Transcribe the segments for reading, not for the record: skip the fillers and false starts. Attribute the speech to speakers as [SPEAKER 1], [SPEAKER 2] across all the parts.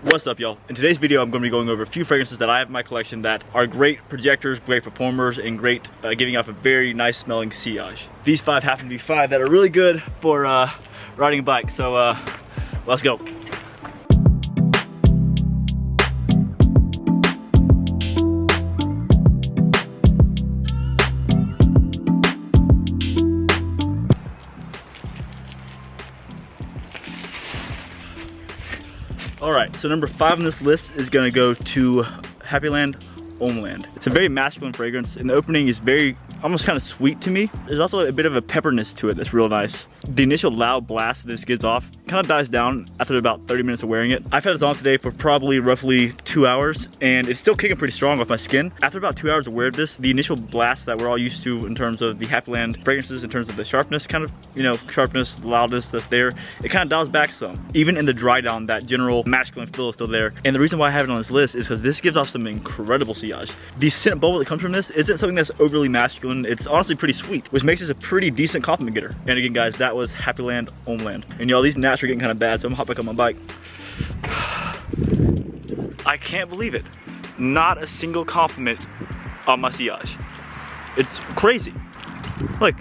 [SPEAKER 1] What's up, y'all? In today's video, I'm going to be going over a few fragrances that I have in my collection that are great projectors, great performers, and great giving off a very nice smelling sillage. These 5 happen to be 5 that are really good for riding a bike. So let's go. Alright, so number 5 on this list is going to go to Homeland. It's a very masculine fragrance, and the opening is very, almost kind of sweet to me. There's also a bit of a pepperness to it that's real nice. The initial loud blast this gives off kind of dies down after about 30 minutes of wearing it. I've had this on today for probably roughly 2 hours, and it's still kicking pretty strong off my skin. After about 2 hours of wear of this, the initial blast that we're all used to in terms of the Homeland fragrances, in terms of the sharpness, kind of, you know, sharpness, loudness that's there, it kind of dials back some. Even in the dry down, that general masculine feel is still there. And the reason why I have it on this list is because this gives off some incredible sillage. The scent bubble that comes from this isn't something that's overly masculine. It's honestly pretty sweet, which makes this a pretty decent compliment getter. And again, guys, that was Homeland. And y'all, these gnats are getting kind of bad, so I'm gonna hop back on my bike. I can't believe it. Not a single compliment on my sillage. It's crazy. Look.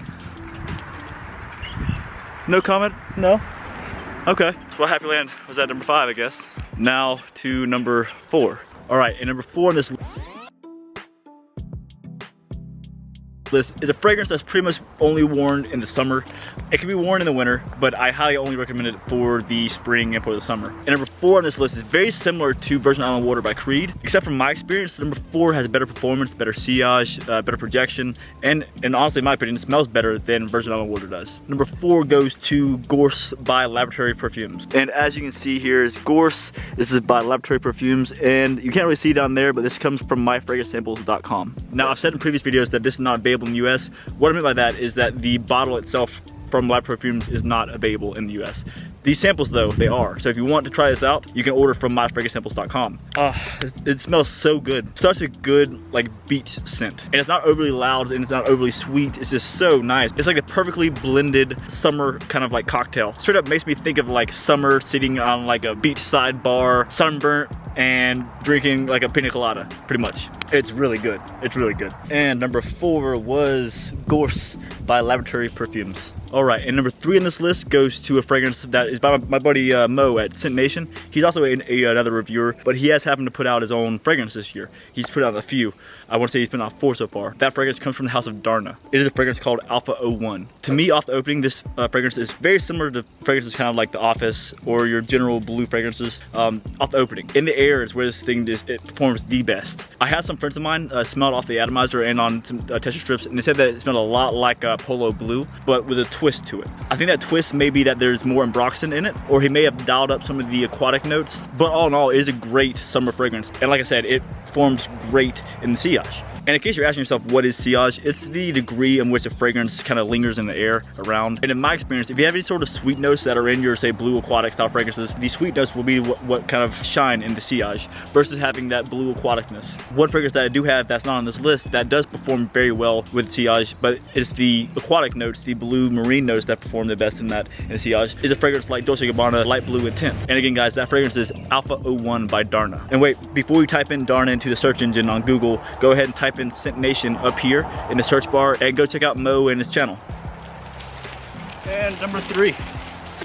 [SPEAKER 1] No comment? No? Okay. So Homeland was at number 5, I guess. Now to number 4. All right, and number 4 on this list is a fragrance that's pretty much only worn in the summer. It can be worn in the winter, but I highly only recommend it for the spring and for the summer. And number 4 on this list is very similar to Virgin Island Water by Creed, except from my experience, number 4 has better performance, better sillage, better projection, and honestly, in my opinion, it smells better than Virgin Island Water does. Number 4 goes to Gorse by Laboratory Perfumes. And as you can see here is Gorse. This is by Laboratory Perfumes, and you can't really see down there, but this comes from myfragrancesamples.com. Now, I've said in previous videos that this is not available in the US. What I mean by that is that the bottle itself from Laboratory Perfumes is not available in the US. These samples though, they are. So if you want to try this out, you can order from myfragrancesamples.com. It smells so good. Such a good like beach scent. And it's not overly loud and it's not overly sweet. It's just so nice. It's like a perfectly blended summer kind of like cocktail. Straight up makes me think of like summer sitting on like a beachside bar, sunburnt, and drinking like a pina colada, pretty much. It's really good. It's really good. And number 4 was Gorse by Laboratory Perfumes. All right, and number 3 on this list goes to a fragrance that is by my buddy Mo at Scent Nation. He's also another reviewer, but he has happened to put out his own fragrance this year. He's put out a few. I want to say he's put out 4 so far. That fragrance comes from the house of Darna. It is a fragrance called Alpha 01. To me, off the opening, this fragrance is very similar to fragrances kind of like The Office or your general blue fragrances off the opening. In the air is where this thing it performs the best. I had some friends of mine smell it off the atomizer and on some tester strips, and they said that it smelled a lot like Polo Blue, but with a twist to it. I think that twist may be that there's more ambroxan in it, or he may have dialed up some of the aquatic notes, but all in all, it is a great summer fragrance. And like I said, it performs great in the sillage. And in case you're asking yourself what is sillage, it's the degree in which a fragrance kind of lingers in the air around. And in my experience, if you have any sort of sweet notes that are in your, say, blue aquatic style fragrances, these sweet notes will be what kind of shine in the sillage versus having that blue aquaticness. One fragrance that I do have that's not on this list that does perform very well with sillage, but it's the aquatic notes, the blue marine notes that perform the best in the sillage, is a fragrance like Dolce & Gabbana Light Blue Intense. And again, guys, that fragrance is Alpha 01 by Darna. And wait, before you type in Darna into the search engine on Google, go ahead and type in Scent Nation up here in the search bar and go check out Mo and his channel. And number 3.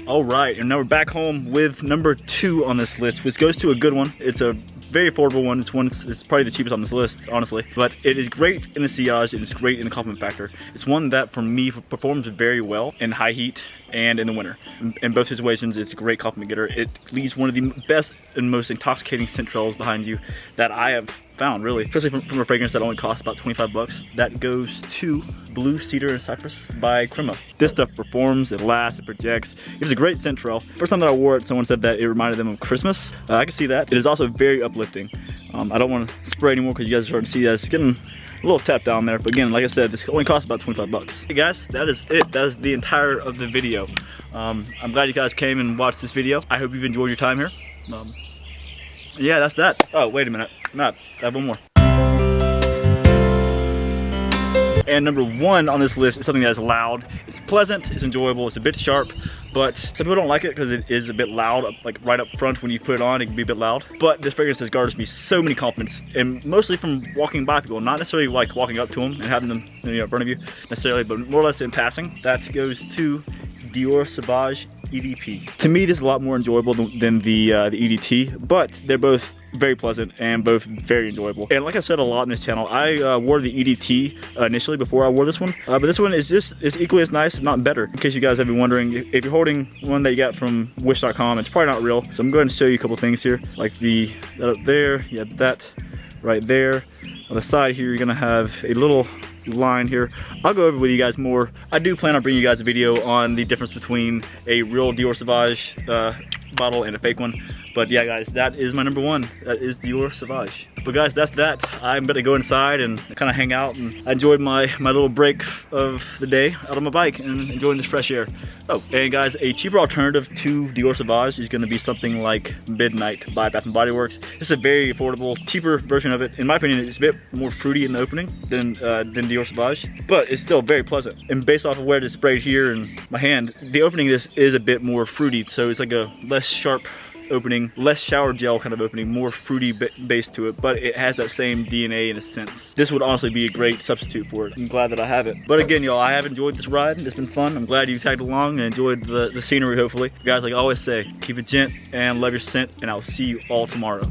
[SPEAKER 1] All right, and now we're back home with number 2 on this list, which goes to a good one. It's a very affordable one. It's probably the cheapest on this list, honestly. But it is great in the sillage, and it's great in the compliment factor. It's one that, for me, performs very well in high heat and in the winter. In both situations, it's a great compliment getter. It leaves one of the best and most intoxicating scent trails behind you that I have found, really, especially from a fragrance that only costs about 25 bucks. That goes to Blue Cedar and Cypress by Crema. This stuff performs, it lasts, it projects. It was a great scent trail. First time that I wore it, someone said that it reminded them of Christmas. I can see that. It is also very uplifting. I don't want to spray anymore because you guys are starting to see that it's getting a little tapped down there. But again, like I said, this only costs about 25 bucks. Hey guys, that is it. That is the entire of the video. I'm glad you guys came and watched this video. I hope you've enjoyed your time here. Yeah, that's that. Oh, wait a minute. Matt, I have one more. And number 1 on this list is something that is loud. It's pleasant, it's enjoyable, it's a bit sharp, but some people don't like it because it is a bit loud, like right up front when you put it on, it can be a bit loud. But this fragrance has garnered me so many compliments, and mostly from walking by people, not necessarily like walking up to them and having them in front of you necessarily, but more or less in passing. That goes to Dior Sauvage EDP. To me, this is a lot more enjoyable than the EDT, but they're both very pleasant and both very enjoyable. And like I said a lot in this channel, I wore the EDT initially before I wore this one, but this one is equally as nice, if not better. In case you guys have been wondering, if you're holding one that you got from wish.com, it's probably not real. So I'm going to show you a couple things here, like that up there, you have that right there. On the side here, you're gonna have a little line here. I'll go over with you guys more. I do plan on bringing you guys a video on the difference between a real Dior Sauvage bottle and a fake one. But yeah, guys, that is my number 1. That is Dior Sauvage. But guys, that's that. I'm gonna go inside and kind of hang out, and I enjoyed my little break of the day out on my bike and enjoying this fresh air. Oh, and guys, a cheaper alternative to Dior Sauvage is gonna be something like Midnight by Bath & Body Works. It's a very affordable, cheaper version of it. In my opinion, it's a bit more fruity in the opening than Dior Sauvage, but it's still very pleasant. And based off of where it's sprayed here in my hand, the opening of this is a bit more fruity, so it's like a less sharp opening, less shower gel kind of opening, more fruity base to it, but it has that same DNA in a sense. This would honestly be a great substitute for it. I'm glad that I have it. But again, y'all, I have enjoyed this ride. It's been fun. I'm glad you tagged along and enjoyed the scenery, hopefully. Guys, like I always say, keep it gent and love your scent, and I'll see you all tomorrow.